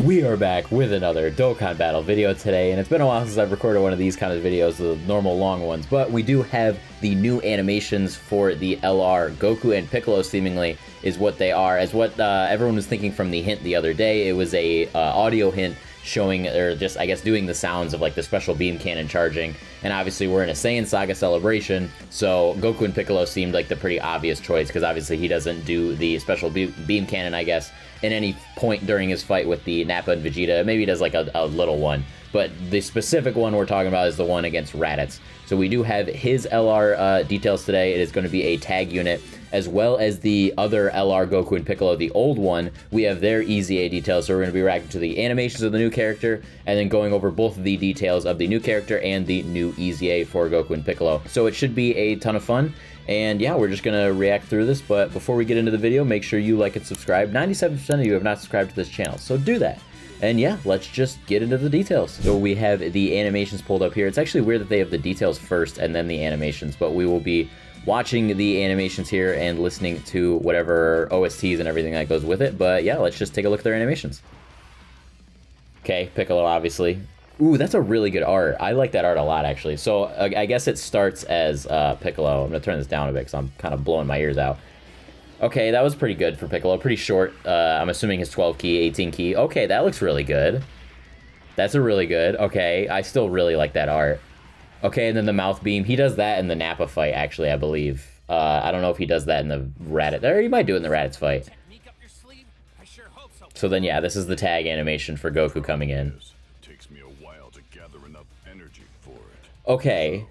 We are back with another Dokkan battle video today, and it's been a while since I've recorded one of these kind of videos, the normal long ones, but we do have the new animations for the LR. Goku and Piccolo seemingly is what they are, as what everyone was thinking from the hint the other day. It was a audio hint showing, or just, I guess, doing the sounds of like the special beam cannon charging, and obviously we're in a Saiyan Saga celebration, so Goku and Piccolo seemed like the pretty obvious choice, because obviously he doesn't do the special beam cannon, I guess, in any point during his fight with the Nappa and Vegeta. Maybe he does like a little one, but the specific one we're talking about is the one against Raditz. So we do have his LR details today. It is going to be a tag unit, as well as the other LR Goku and Piccolo, the old one. We have their EZA details, so we're going to be reacting to the animations of the new character, and then going over both of the details of the new character and the new EZA for Goku and Piccolo. So it should be a ton of fun. And yeah, we're just gonna react through this, but before we get into the video, make sure you like and subscribe. 97% of you have not subscribed to this channel, so do that. And yeah, let's just get into the details. So we have the animations pulled up here. It's actually weird that they have the details first and then the animations, but we will be watching the animations here and listening to whatever OSTs and everything that goes with it. But yeah, let's just take a look at their animations. Okay, Piccolo, obviously. Ooh, that's a really good art. I like that art a lot, actually. So I guess it starts as Piccolo. I'm gonna turn this down a bit because I'm kind of blowing my ears out. Okay, that was pretty good for Piccolo. Pretty short. I'm assuming his 12 key, 18 key. Okay, that looks really good. That's a really good. Okay, I still really like that art. Okay, and then the mouth beam. He does that in the Nappa fight, actually, I believe. I don't know if he does that in the Raditz. Or he might do it in the Raditz fight. So then, yeah, this is the tag animation for Goku coming in. Okay.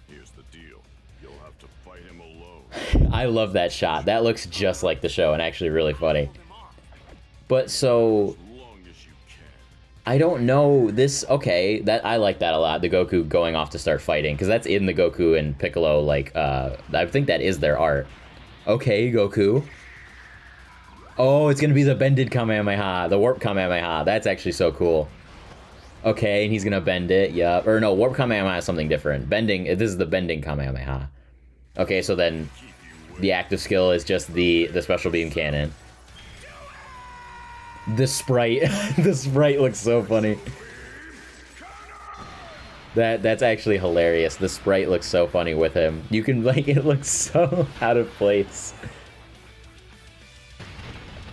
Here's the deal. You'll have to fight him alone. I love that shot. That looks just like the show and actually really funny. But so I don't know this. Okay, that I like that a lot. The Goku going off to start fighting, because that's in the Goku and Piccolo, like I think that is their art. Okay, Goku. Oh, it's gonna be the bended Kamehameha, the warp Kamehameha. That's actually so cool. Okay, and he's gonna bend it, yeah. Or no, warp Kamehameha is something different. Bending, this is the bending Kamehameha. Okay, so then the active skill is just the special beam cannon. The sprite, the sprite looks so funny. That's actually hilarious. The sprite looks so funny with him. You can, like, it looks so out of place.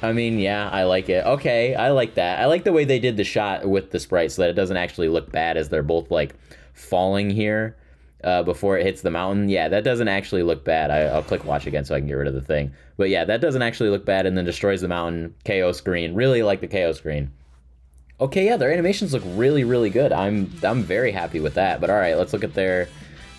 I mean, yeah, I like it. Okay, I like that. I like the way they did the shot with the sprite so that it doesn't actually look bad as they're both, like, falling here before it hits the mountain. Yeah, that doesn't actually look bad. I'll click watch again so I can get rid of the thing. But yeah, that doesn't actually look bad, and then destroys the mountain. KO screen. Really like the KO screen. Okay, yeah, their animations look really, really good. I'm very happy with that. But all right, let's look at their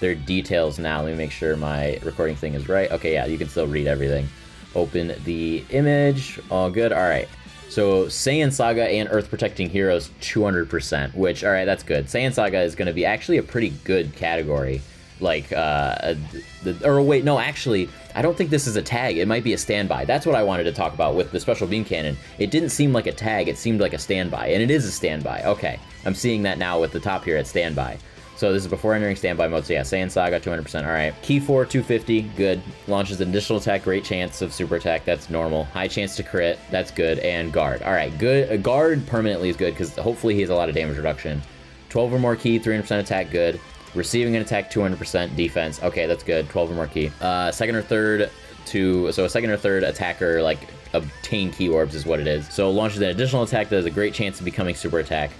details now. Let me make sure my recording thing is right. Okay, yeah, you can still read everything. Open the image, all good. All right, so Saiyan Saga and Earth Protecting Heroes 200%, which, all right, that's good. Saiyan Saga is going to be actually a pretty good category. Like, or wait, no, actually, I don't think this is a tag. It might be a standby. That's what I wanted to talk about with the special beam cannon. It didn't seem like a tag. It seemed like a standby, and it is a standby. Okay, I'm seeing that now with the top here at standby. So this is before entering standby mode. So yeah, Saiyan Saga, 200%. All right. Key 4, 250. Good. Launches an additional attack. Great chance of super attack. That's normal. High chance to crit. That's good. And guard. All right. Good. Guard permanently is good because hopefully he has a lot of damage reduction. 12 or more key, 300% attack. Good. Receiving an attack, 200% defense. Okay, that's good. 12 or more key. Second or third so a second or third attacker, like, obtain key orbs is what it is. So launches an additional attack that has a great chance of becoming super attack.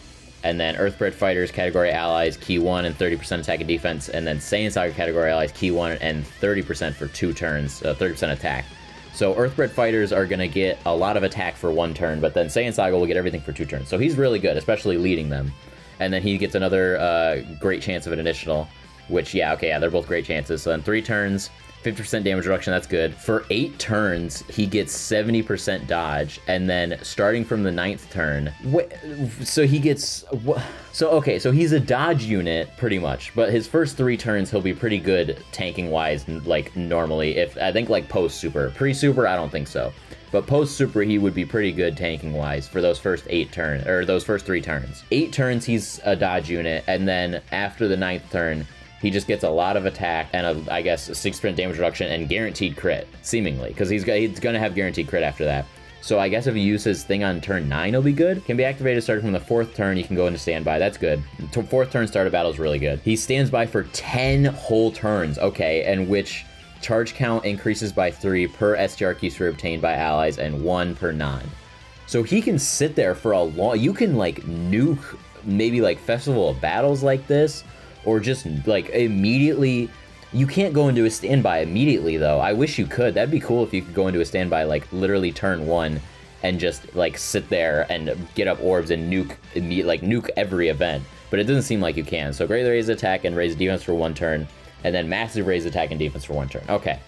And then Earthbred Fighters, category allies, key 1 and 30% attack and defense. And then Saiyan Saga category allies, key 1 and 30% for 2 turns, 30% attack. So Earthbred Fighters are going to get a lot of attack for 1 turn, but then Saiyan Saga will get everything for 2 turns. So he's really good, especially leading them. And then he gets another great chance of an additional, which, yeah, okay, yeah, they're both great chances. So then 3 turns, 50% damage reduction, that's good. For 8 turns, he gets 70% dodge, and then starting from the 9th turn, so he gets, so okay, so he's a dodge unit, pretty much, but his first 3 turns, he'll be pretty good tanking-wise, like, normally, if, I think, like, post-super. Pre-super, I don't think so. But post-super, he would be pretty good tanking-wise for those first 8 turns, or those first 3 turns. 8 turns, he's a dodge unit, and then after the 9th turn, he just gets a lot of attack and, I guess, a 6% damage reduction and guaranteed crit, seemingly, because he's going to have guaranteed crit after that. So I guess if you use his thing on turn 9, it'll be good. Can be activated starting from the 4th turn. You can go into standby. That's good. 4th turn start of battle is really good. He stands by for 10 whole turns. Okay, and which charge count increases by 3 per STR key sphere obtained by allies and 1 per non. So he can sit there for a long... You can, like, nuke maybe, like, Festival of Battles like this, or just, like, immediately... You can't go into a standby immediately, though. I wish you could. That'd be cool if you could go into a standby, like, literally turn 1 and just, like, sit there and get up orbs and nuke every event. But it doesn't seem like you can. So greatly raise attack and raise defense for 1 turn, and then massive raise attack and defense for 1 turn. Okay.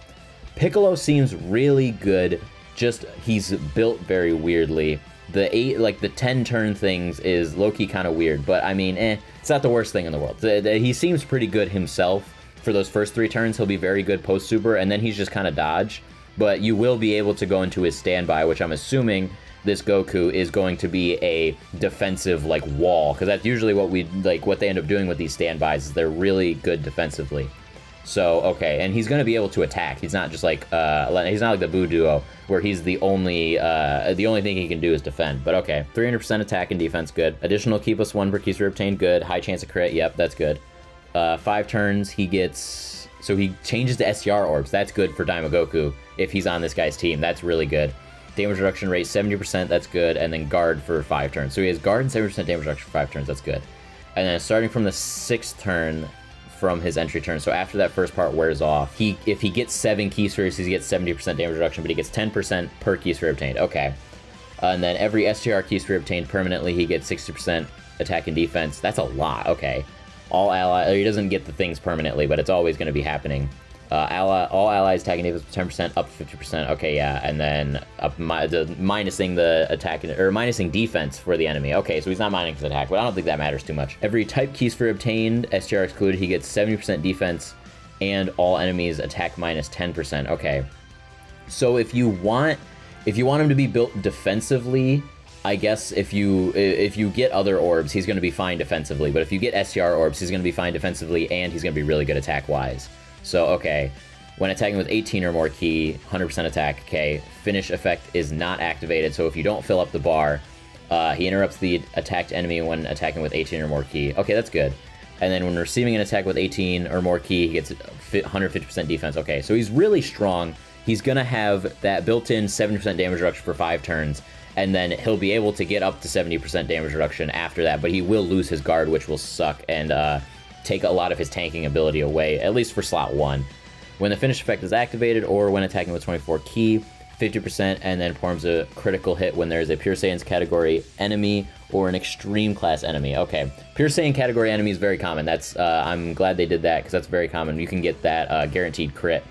Piccolo seems really good. Just, he's built very weirdly. The 10 turn things is low-key kind of weird, but I mean, it's not the worst thing in the world. He seems pretty good himself. For those first 3 turns, he'll be very good post-super, and then he's just kind of dodge. But you will be able to go into his standby, which I'm assuming this Goku is going to be a defensive, like, wall. Because that's usually what they end up doing with these standbys, is they're really good defensively. So, okay, and he's going to be able to attack. He's not just like, he's not like the Buu Duo, where he's the only thing he can do is defend. But okay, 300% attack and defense, good. Additional key +1 per key sphere obtained, good. High chance of crit, yep, that's good. 5 turns, he gets... So he changes to STR orbs. That's good for Daimogoku if he's on this guy's team. That's really good. Damage reduction rate, 70%, that's good. And then guard for 5 turns. So he has guard and 70% damage reduction for 5 turns, that's good. And then starting from the 6th turn from his entry turn, so after that first part wears off, if he gets 7 key spheres, he gets 70% damage reduction, but he gets 10% per key sphere obtained. Okay. And then every STR key sphere obtained permanently, he gets 60% attack and defense. That's a lot, okay. All allies, he doesn't get the things permanently, but it's always going to be happening. All allies attacking defense 10%, up 50%. Okay, yeah, and then minusing the attack or minusing defense for the enemy. Okay, so he's not minusing his attack, but I don't think that matters too much. Every type key sphere obtained, STR excluded, he gets 70% defense, and all enemies attack minus 10%. Okay, so if you want him to be built defensively, I guess if you get other orbs, he's going to be fine defensively. But if you get STR orbs, he's going to be fine defensively, and he's going to be really good attack-wise. So, okay. When attacking with 18 or more ki, 100% attack, okay. Finish effect is not activated, so if you don't fill up the bar, he interrupts the attacked enemy when attacking with 18 or more ki. Okay, that's good. And then when receiving an attack with 18 or more ki, he gets 150% defense. Okay, so he's really strong. He's going to have that built-in 70% damage reduction for 5 turns. And then he'll be able to get up to 70% damage reduction after that, but he will lose his guard, which will suck, and take a lot of his tanking ability away, at least for slot 1. When the finish effect is activated, or when attacking with 24 ki, 50%, and then performs a critical hit when there is a Pure Saiyan's category enemy or an extreme class enemy. Okay, Pure Saiyan category enemy is very common. That's I'm glad they did that, because that's very common. You can get that guaranteed crit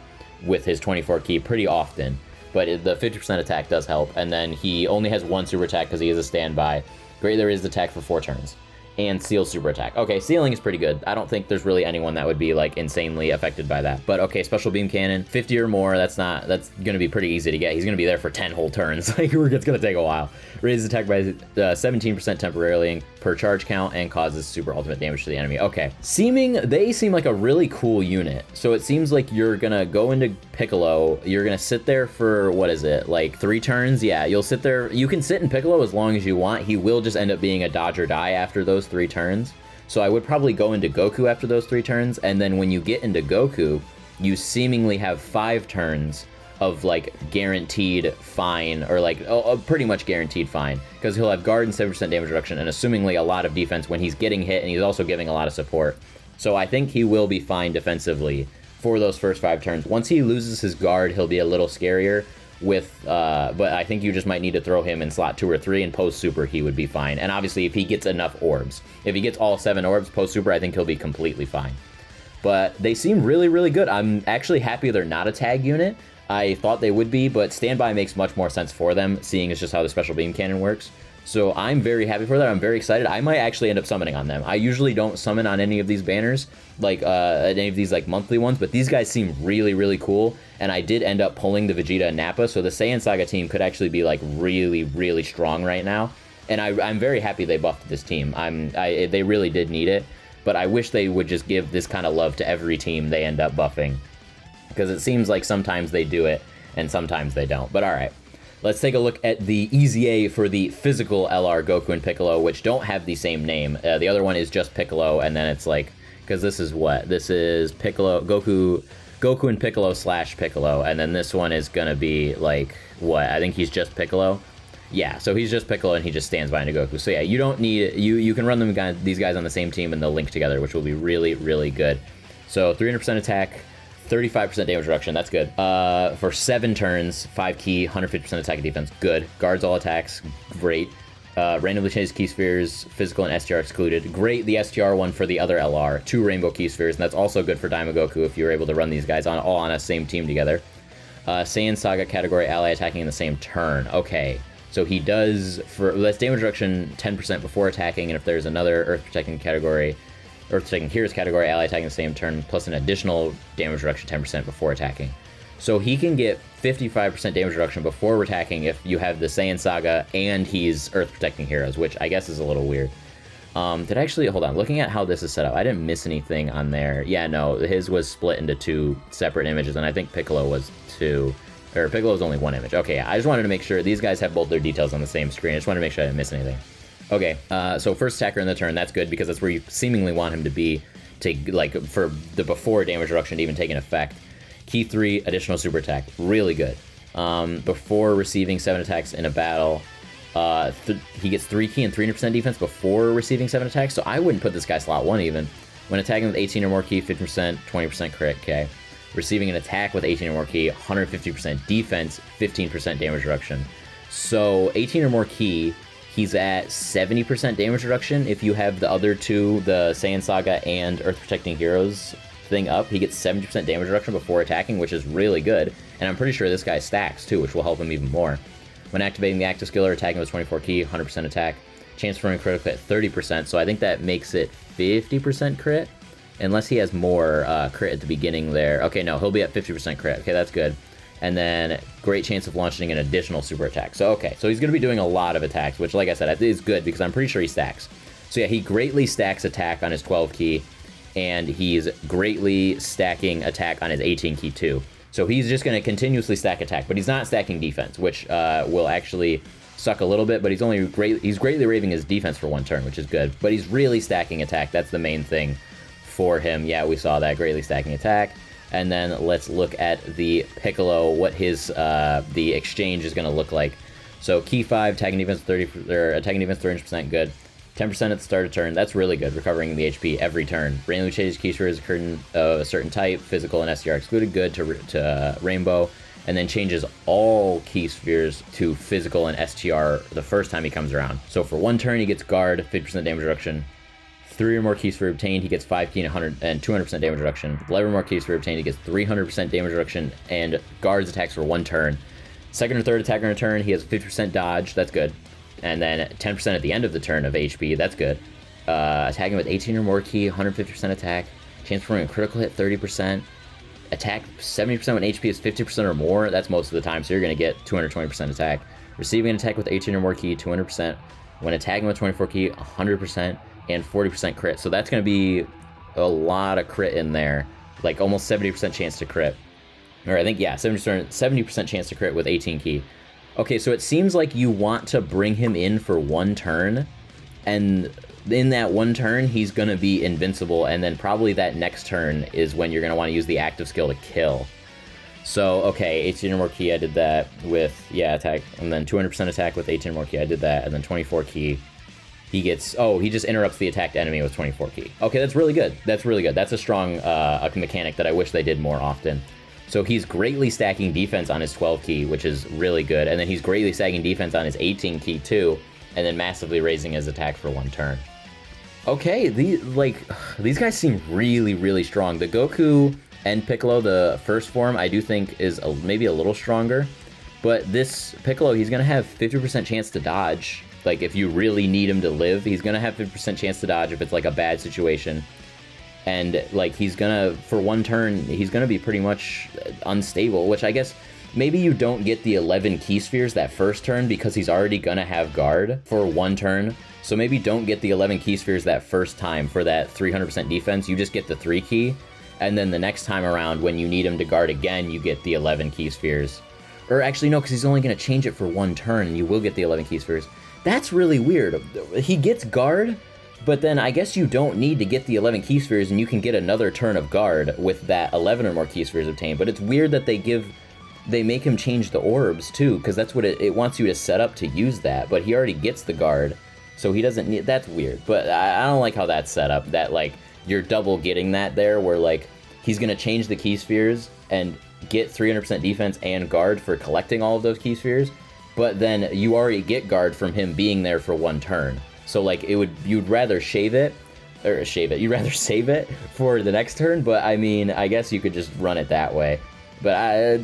with his 24 ki pretty often. But the 50% attack does help, and then he only has 1 super attack because he is a standby. Greatly raised attack for 4 turns. And seal super attack. Okay, sealing is pretty good. I don't think there's really anyone that would be, like, insanely affected by that. But okay, special beam cannon, 50 or more, that's gonna be pretty easy to get. He's gonna be there for 10 whole turns. Like, it's gonna take a while. Raises attack by 17% temporarily per charge count, and causes super ultimate damage to the enemy. Okay. They seem like a really cool unit. So it seems like you're gonna go into Piccolo, you're gonna sit there for, what is it, like 3 turns? Yeah, you'll sit there. You can sit in Piccolo as long as you want. He will just end up being a dodge or die after those 3 turns. So I would probably go into Goku after those 3 turns, and then when you get into Goku, you seemingly have 5 turns of, like, guaranteed fine, or like pretty much guaranteed fine, because he'll have guard and 7% damage reduction, and assumingly a lot of defense when he's getting hit, and he's also giving a lot of support. So I think he will be fine defensively for those first 5 turns. Once he loses his guard, he'll be a little scarier with, but I think you just might need to throw him in slot 2 or 3, and post-super he would be fine. And obviously if he gets enough orbs. If he gets all 7 orbs post-super, I think he'll be completely fine. But they seem really, really good. I'm actually happy they're not a tag unit. I thought they would be, but standby makes much more sense for them, seeing as just how the special beam cannon works. So I'm very happy for that. I'm very excited. I might actually end up summoning on them. I usually don't summon on any of these banners, like any of these like monthly ones, but these guys seem really, really cool. And I did end up pulling the Vegeta and Nappa, so the Saiyan Saga team could actually be like really, really strong right now. And I'm very happy they buffed this team. They really did need it, but I wish they would just give this kind of love to every team they end up buffing, because it seems like sometimes they do it and sometimes they don't. But all right. let's take a look at the EZA for the physical LR Goku and Piccolo, which don't have the same name. The other one is just Piccolo, and then it's like, because this is what? This is Piccolo, Goku and Piccolo / Piccolo, and then this one is gonna be like, what? I think he's just Piccolo. Yeah, so he's just Piccolo and he just stands behind a Goku. So yeah, you don't need, you can run these guys on the same team and they'll link together, which will be really, really good. So 300% attack, 35% damage reduction, that's good. For 7 turns, 5 key, 150% attack and defense, good. Guards all attacks, great. Randomly changes key spheres, physical and STR excluded. Great, the STR one for the other LR. 2 rainbow key spheres, and that's also good for Daima Goku if you're able to run these guys all on a same team together. Saiyan Saga category ally attacking in the same turn. Okay, so he does, for less damage reduction 10% before attacking, and if there's another Earth Protecting Heroes category ally attacking the same turn, plus an additional damage reduction 10% before attacking. So he can get 55% damage reduction before attacking if you have the Saiyan Saga and he's Earth Protecting Heroes, which I guess is a little weird. Did I actually, hold on, looking at how this is set up, I didn't miss anything on there. Yeah, no, his was split into 2 separate images, and I think Piccolo was 2. Or Piccolo was only 1 image. Okay, yeah, I just wanted to make sure these guys have both their details on the same screen. I just wanted to make sure I didn't miss anything. Okay, so first attacker in the turn, that's good because that's where you seemingly want him to be for the before damage reduction to even take an effect. Key 3, additional super attack, really good. Before receiving 7 attacks in a battle, he gets 3 key and 300% defense before receiving 7 attacks, so I wouldn't put this guy slot 1 even. When attacking with 18 or more key, 50%, 20% crit, okay. Receiving an attack with 18 or more key, 150% defense, 15% damage reduction. So 18 or more key, he's at 70% damage reduction. If you have the other 2, the Saiyan Saga and Earth Protecting Heroes thing up, he gets 70% damage reduction before attacking, which is really good. And I'm pretty sure this guy stacks too, which will help him even more. When activating the active skill or attacking with 24 key, 100% attack. Chance for a critical hit 30%, so I think that makes it 50% crit. Unless he has more crit at the beginning there. Okay, no, he'll be at 50% crit. Okay, that's good. And then great chance of launching an additional super attack. So, okay, so he's going to be doing a lot of attacks, which, like I said, is good because I'm pretty sure he stacks. So, yeah, he greatly stacks attack on his 12 key, and he's greatly stacking attack on his 18 key, too. So he's just going to continuously stack attack, but he's not stacking defense, which will actually suck a little bit, but he's greatly raising his defense for 1 turn, which is good. But he's really stacking attack. That's the main thing for him. Yeah, we saw that, greatly stacking attack. And then let's look at the Piccolo, what his the exchange is going to look like. So key 5, attacking defense 300%, good. 10% at the start of turn, that's really good, recovering the HP every turn. Randomly changes key spheres a certain type, physical and STR excluded, good to rainbow. And then changes all key spheres to physical and STR the first time he comes around. So for 1 turn, he gets guard, 50% damage reduction. 3 or more keys for obtained, he gets 5 key and 200% damage reduction. 11 or more keys for obtained, he gets 300% damage reduction and guards attacks for 1 turn. Second or third attacker in a turn, he has 50% dodge, that's good. And then 10% at the end of the turn of HP, that's good. Attacking with 18 or more key, 150% attack. Chance for a critical hit, 30%. Attack 70% when HP is 50% or more, that's most of the time, so you're going to get 220% attack. Receiving an attack with 18 or more key, 200%. When attacking with 24 key, 100%. And 40% crit, so that's going to be a lot of crit in there, like almost 70% chance to crit, or I think, yeah, 70% chance to crit with 18 key. Okay, so it seems like you want to bring him in for 1 turn, and in that 1 turn, he's going to be invincible, and then probably that next turn is when you're going to want to use the active skill to kill. So, okay, 18 or more key, I did that with, yeah, attack, and then 200% attack with 18 or more key, I did that, and then 24 key. He gets, he just interrupts the attacked enemy with 24 key. Okay, that's really good. That's really good. That's a strong mechanic that I wish they did more often. So he's greatly stacking defense on his 12 key, which is really good. And then he's greatly stacking defense on his 18 key too, and then massively raising his attack for 1 turn. Okay, these guys seem really, really strong. The Goku and Piccolo, the first form, I do think is maybe a little stronger. But this Piccolo, he's going to have 50% chance to dodge. Like, if you really need him to live, he's going to have 50% chance to dodge if it's, like, a bad situation. And, like, he's going to, for 1 turn, he's going to be pretty much unstable, which I guess maybe you don't get the 11 key spheres that first turn because he's already going to have guard for 1 turn. So maybe don't get the 11 key spheres that first time for that 300% defense. You just get the 3 key. And then the next time around, when you need him to guard again, you get the 11 key spheres. Or actually, no, because he's only going to change it for 1 turn, and you will get the 11 key spheres. That's really weird. He gets guard, but then I guess you don't need to get the 11 key spheres, and you can get another turn of guard with that 11 or more key spheres obtained. But it's weird that they make him change the orbs, too, because that's what it wants you to set up to use that. But he already gets the guard, so he doesn't need... That's weird. But I don't like how that's set up, that, like, you're double getting that there, where, like, he's going to change the key spheres and get 300% defense and guard for collecting all of those key spheres, but then you already get guard from him being there for 1 turn. So like you'd rather you'd rather save it for the next turn, but I mean, I guess you could just run it that way. But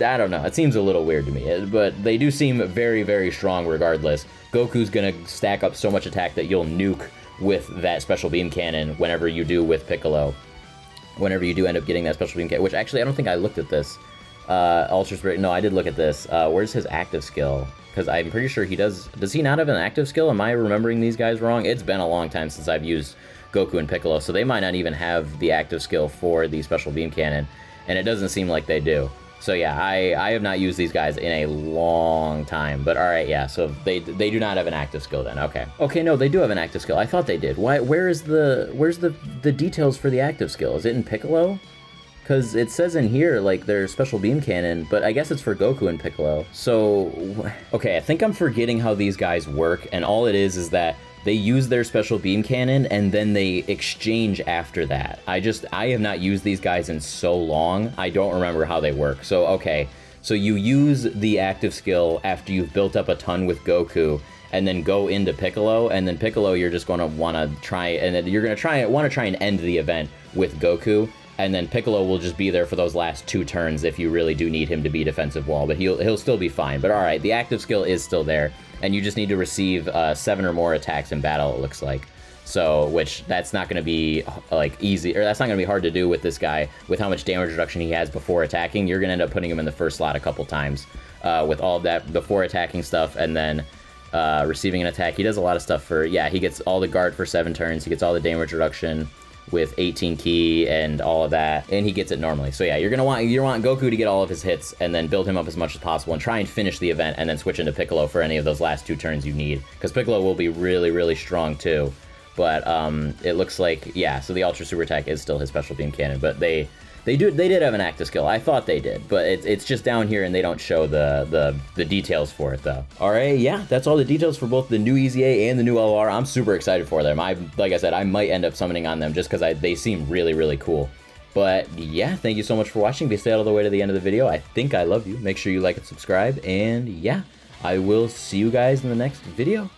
I don't know, it seems a little weird to me, but they do seem very, very strong regardless. Goku's gonna stack up so much attack that you'll nuke with that special beam cannon whenever you do with Piccolo. Whenever you do end up getting that special beam cannon, which actually I don't think I looked at this. Ultra Spirit, no, I did look at this. Where's his active skill? Because I'm pretty sure he does he not have an active skill? Am I remembering these guys wrong? It's been a long time since I've used Goku and Piccolo, so they might not even have the active skill for the special beam cannon, and it doesn't seem like they do. So yeah, I have not used these guys in a long time, but alright, yeah, so they do not have an active skill then, okay. Okay, no, they do have an active skill. I thought they did. Where's the details for the active skill? Is it in Piccolo? Because it says in here, like, their special beam cannon, but I guess it's for Goku and Piccolo. So, okay, I think I'm forgetting how these guys work, and all it is that they use their special beam cannon, and then they exchange after that. I have not used these guys in so long, I don't remember how they work. So, okay, so you use the active skill after you've built up a ton with Goku, and then go into Piccolo, and then Piccolo you're just going to want to try, and then you're going to want to try and end the event with Goku. And then Piccolo will just be there for those last 2 turns if you really do need him to be defensive wall, but he'll still be fine. But alright, the active skill is still there, and you just need to receive 7 or more attacks in battle, it looks like. So, which, that's not going to be, like, easy, or that's not going to be hard to do with this guy, with how much damage reduction he has before attacking. You're going to end up putting him in the first slot a couple times, with all of that before attacking stuff, and then receiving an attack. He does a lot of stuff for, yeah, he gets all the guard for 7 turns, he gets all the damage reduction with 18 key and all of that, and he gets it normally. So yeah, you want Goku to get all of his hits and then build him up as much as possible and try and finish the event, and then switch into Piccolo for any of those last 2 turns you need, because Piccolo will be really, really strong too. But it looks like, yeah, so the Ultra Super Attack is still his special beam cannon, but they did have an active skill. I thought they did, but it's just down here and they don't show the details for it though. All right, yeah, that's all the details for both the new EZA and the new LR. I'm super excited for them. Like I said, I might end up summoning on them just because they seem really, really cool. But yeah, thank you so much for watching. If you stayed all the way to the end of the video, I think I love you. Make sure you like and subscribe, and yeah, I will see you guys in the next video.